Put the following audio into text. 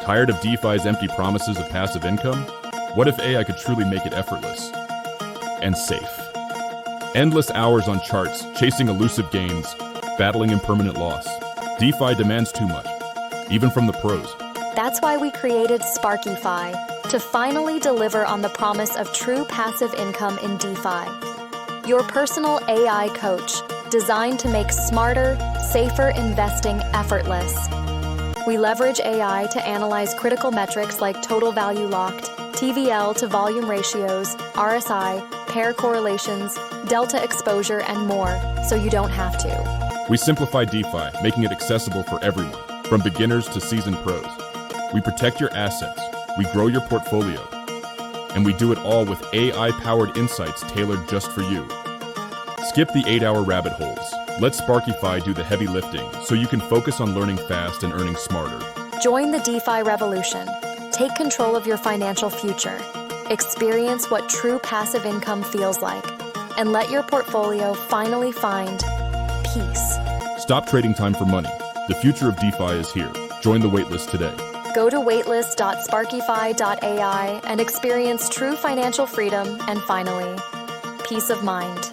Tired of DeFi's empty promises of passive income? What if AI could truly make it effortless and safe? Endless hours on charts, chasing elusive gains, battling impermanent loss. DeFi demands too much, even from the pros. That's why we created SparkyFi, to finally deliver on the promise of true passive income in DeFi. Your personal AI coach, designed to make smarter, safer investing effortless. We leverage AI to analyze critical metrics like total value locked, TVL to volume ratios, RSI, pair correlations, delta exposure, and more, so you don't have to. We simplify DeFi, making it accessible for everyone, from beginners to seasoned pros. We protect your assets, we grow your portfolio, and we do it all with AI-powered insights tailored just for you. Skip the 8-hour rabbit holes. Let SparkyFi do the heavy lifting so you can focus on learning fast and earning smarter. Join the DeFi revolution. Take control of your financial future. Experience what true passive income feels like, and let your portfolio finally find peace. Stop trading time for money. The future of DeFi is here. Join the waitlist today. Go to waitlist.sparkyfi.ai and experience true financial freedom and finally, peace of mind.